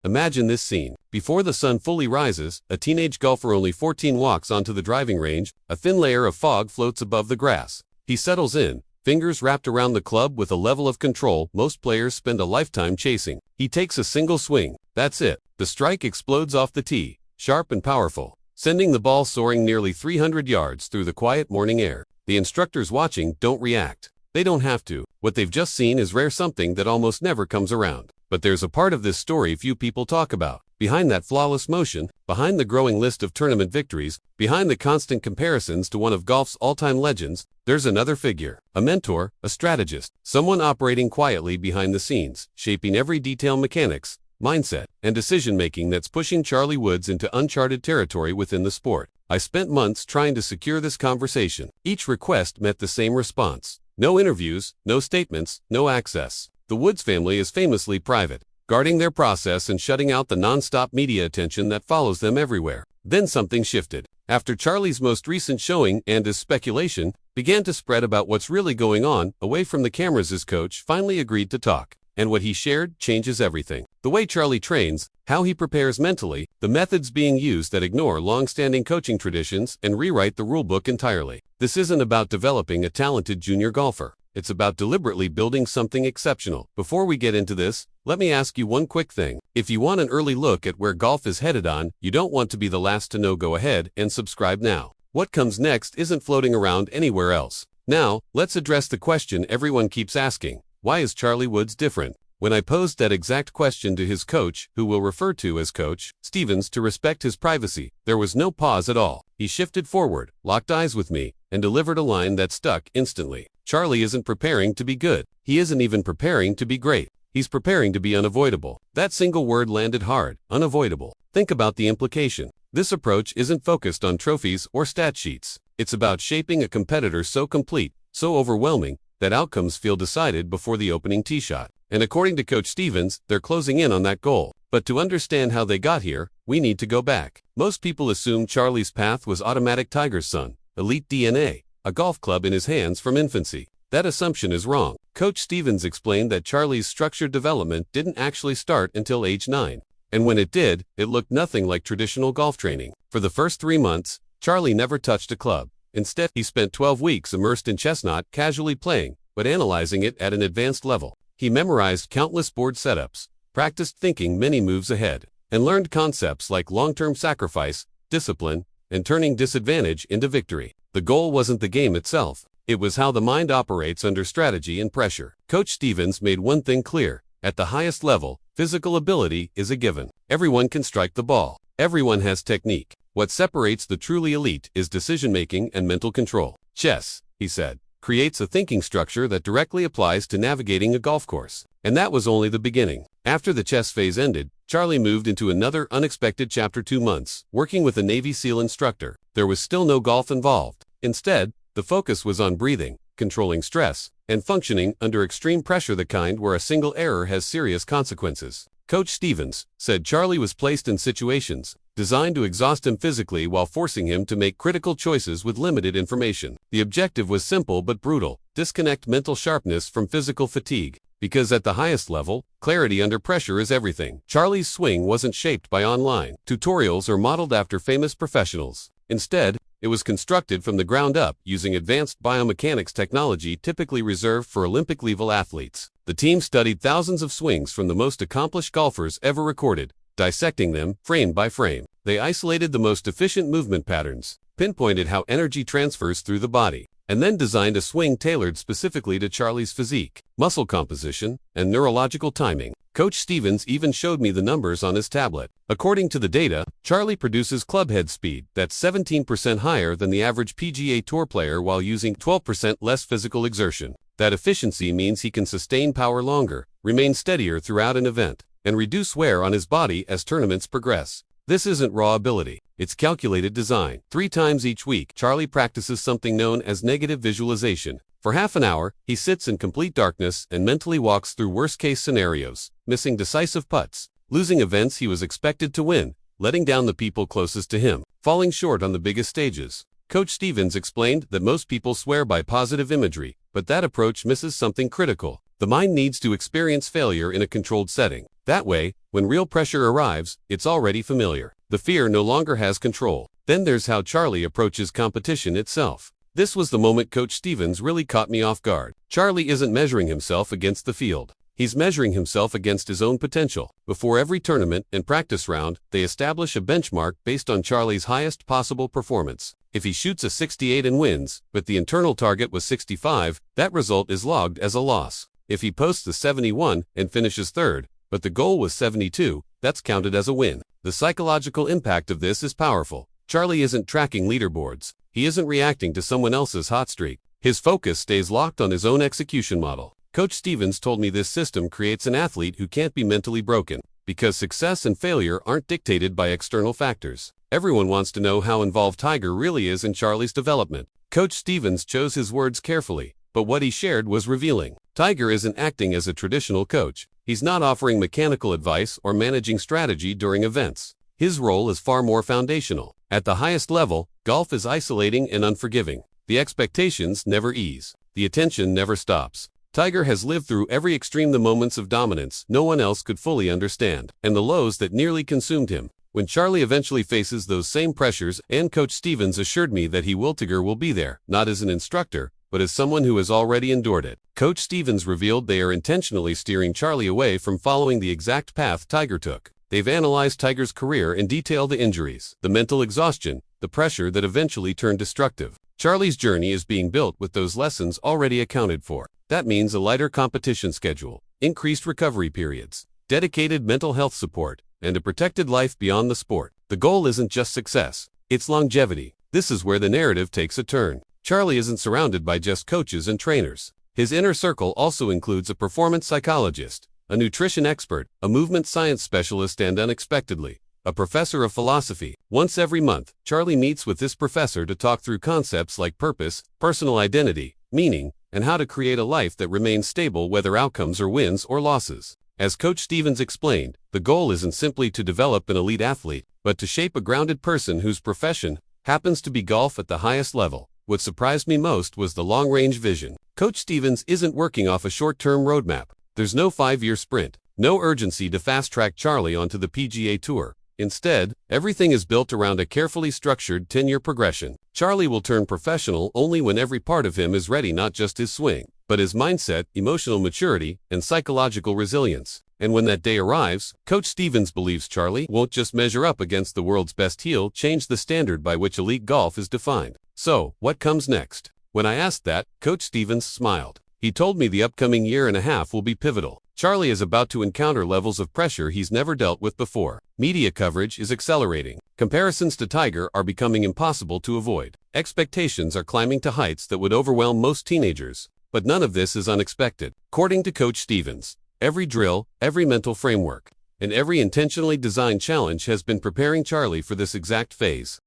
Imagine this scene. Before the sun fully rises, a teenage golfer only 14 walks onto the driving range. A thin layer of fog floats above the grass. He settles in, fingers wrapped around the club with a level of control most players spend a lifetime chasing. He takes a single swing. That's it. The strike explodes off the tee, sharp and powerful, sending the ball soaring nearly 300 yards through the quiet morning air. The instructors watching don't react. They don't have to. What they've just seen is rare, something that almost never comes around. But there's a part of this story few people talk about. Behind that flawless motion, behind the growing list of tournament victories, behind the constant comparisons to one of golf's all-time legends, there's another figure. A mentor, a strategist, someone operating quietly behind the scenes, shaping every detail, mechanics, mindset, and decision-making that's pushing Charlie Woods into uncharted territory within the sport. I spent months trying to secure this conversation. Each request met the same response. No interviews, no statements, no access. The Woods family is famously private, guarding their process and shutting out the non-stop media attention that follows them everywhere. Then something shifted. After Charlie's most recent showing and as speculation began to spread about what's really going on away from the cameras, his coach finally agreed to talk. And what he shared changes everything. The way Charlie trains, how he prepares mentally, the methods being used that ignore long-standing coaching traditions and rewrite the rulebook entirely. This isn't about developing a talented junior golfer. It's about deliberately building something exceptional. Before we get into this, let me ask you one quick thing. If you want an early look at where golf is headed on, you don't want to be the last to know, go ahead and subscribe now. What comes next isn't floating around anywhere else. Now, let's address the question everyone keeps asking. Why is Charlie Woods different? When I posed that exact question to his coach, who we'll refer to as Coach Stevens to respect his privacy, there was no pause at all. He shifted forward, locked eyes with me, and delivered a line that stuck instantly. Charlie isn't preparing to be good. He isn't even preparing to be great. He's preparing to be unavoidable. That single word landed hard. Unavoidable. Think about the implication. This approach isn't focused on trophies or stat sheets. It's about shaping a competitor so complete, so overwhelming, that outcomes feel decided before the opening tee shot. And according to Coach Stevens, they're closing in on that goal. But to understand how they got here, we need to go back. Most people assume Charlie's path was automatic, Tiger's son, elite DNA, a golf club in his hands from infancy. That assumption is wrong. Coach Stevens explained that Charlie's structured development didn't actually start until age 9. And when it did, it looked nothing like traditional golf training. For the first 3 months, Charlie never touched a club. Instead, he spent 12 weeks immersed in chestnut, casually playing, but analyzing it at an advanced level. He memorized countless board setups, practiced thinking many moves ahead, and learned concepts like long-term sacrifice, discipline, and turning disadvantage into victory. The goal wasn't the game itself. It was how the mind operates under strategy and pressure. Coach Stevens made one thing clear. At the highest level, physical ability is a given. Everyone can strike the ball. Everyone has technique. What separates the truly elite is decision-making and mental control. Chess, he said, creates a thinking structure that directly applies to navigating a golf course. And that was only the beginning. After the chess phase ended, Charlie moved into another unexpected chapter. 2 months, working with a Navy SEAL instructor. There was still no golf involved. Instead, the focus was on breathing, controlling stress, and functioning under extreme pressure, the kind where a single error has serious consequences. Coach Stevens said Charlie was placed in situations designed to exhaust him physically while forcing him to make critical choices with limited information. The objective was simple but brutal: disconnect mental sharpness from physical fatigue. Because at the highest level, clarity under pressure is everything. Charlie's swing wasn't shaped by online tutorials or modeled after famous professionals. Instead, it was constructed from the ground up using advanced biomechanics technology typically reserved for Olympic-level athletes. The team studied thousands of swings from the most accomplished golfers ever recorded, dissecting them frame by frame. They isolated the most efficient movement patterns, pinpointed how energy transfers through the body, and then designed a swing tailored specifically to Charlie's physique, muscle composition, and neurological timing. Coach Stevens even showed me the numbers on his tablet. According to the data, Charlie produces club head speed that's 17% higher than the average PGA Tour player while using 12% less physical exertion. That efficiency means he can sustain power longer, remain steadier throughout an event, and reduce wear on his body as tournaments progress. This isn't raw ability. It's calculated design. 3 times each week, Charlie practices something known as negative visualization. For half an hour, he sits in complete darkness and mentally walks through worst-case scenarios, missing decisive putts, losing events he was expected to win, letting down the people closest to him, falling short on the biggest stages. Coach Stevens explained that most people swear by positive imagery, but that approach misses something critical. The mind needs to experience failure in a controlled setting. That way, when real pressure arrives, it's already familiar. The fear no longer has control. Then there's how Charlie approaches competition itself. This was the moment Coach Stevens really caught me off guard. Charlie isn't measuring himself against the field. He's measuring himself against his own potential. Before every tournament and practice round, they establish a benchmark based on Charlie's highest possible performance. If he shoots a 68 and wins, but the internal target was 65, that result is logged as a loss. If he posts a 71 and finishes third, but the goal was 72, that's counted as a win. The psychological impact of this is powerful. Charlie isn't tracking leaderboards. He isn't reacting to someone else's hot streak. His focus stays locked on his own execution model. Coach Stevens told me this system creates an athlete who can't be mentally broken, because success and failure aren't dictated by external factors. Everyone wants to know how involved Tiger really is in Charlie's development. Coach Stevens chose his words carefully, but what he shared was revealing. Tiger isn't acting as a traditional coach. He's not offering mechanical advice or managing strategy during events. His role is far more foundational. At the highest level, golf is isolating and unforgiving. The expectations never ease. The attention never stops. Tiger has lived through every extreme, the moments of dominance no one else could fully understand, and the lows that nearly consumed him. When Charlie eventually faces those same pressures, and Coach Stevens assured me that Tiger will be there, not as an instructor, but as someone who has already endured it. Coach Stevens revealed they are intentionally steering Charlie away from following the exact path Tiger took. They've analyzed Tiger's career and detailed the injuries, the mental exhaustion, the pressure that eventually turned destructive. Charlie's journey is being built with those lessons already accounted for. That means a lighter competition schedule, increased recovery periods, dedicated mental health support, and a protected life beyond the sport. The goal isn't just success, it's longevity. This is where the narrative takes a turn. Charlie isn't surrounded by just coaches and trainers. His inner circle also includes a performance psychologist, a nutrition expert, a movement science specialist, and unexpectedly, a professor of philosophy. Once every month, Charlie meets with this professor to talk through concepts like purpose, personal identity, meaning, and how to create a life that remains stable whether outcomes are wins or losses. As Coach Stevens explained, the goal isn't simply to develop an elite athlete, but to shape a grounded person whose profession happens to be golf at the highest level. What surprised me most was the long-range vision. Coach Stevens isn't working off a short-term roadmap. There's no 5-year sprint, no urgency to fast-track Charlie onto the PGA Tour. Instead, everything is built around a carefully structured 10-year progression. Charlie will turn professional only when every part of him is ready, not just his swing, but his mindset, emotional maturity, and psychological resilience. And when that day arrives, Coach Stevens believes Charlie won't just measure up against the world's best, he'll change the standard by which elite golf is defined. So, what comes next? When I asked that, Coach Stevens smiled. He told me the upcoming year and a half will be pivotal. Charlie is about to encounter levels of pressure he's never dealt with before. Media coverage is accelerating. Comparisons to Tiger are becoming impossible to avoid. Expectations are climbing to heights that would overwhelm most teenagers. But none of this is unexpected. According to Coach Stevens, every drill, every mental framework, and every intentionally designed challenge has been preparing Charlie for this exact phase.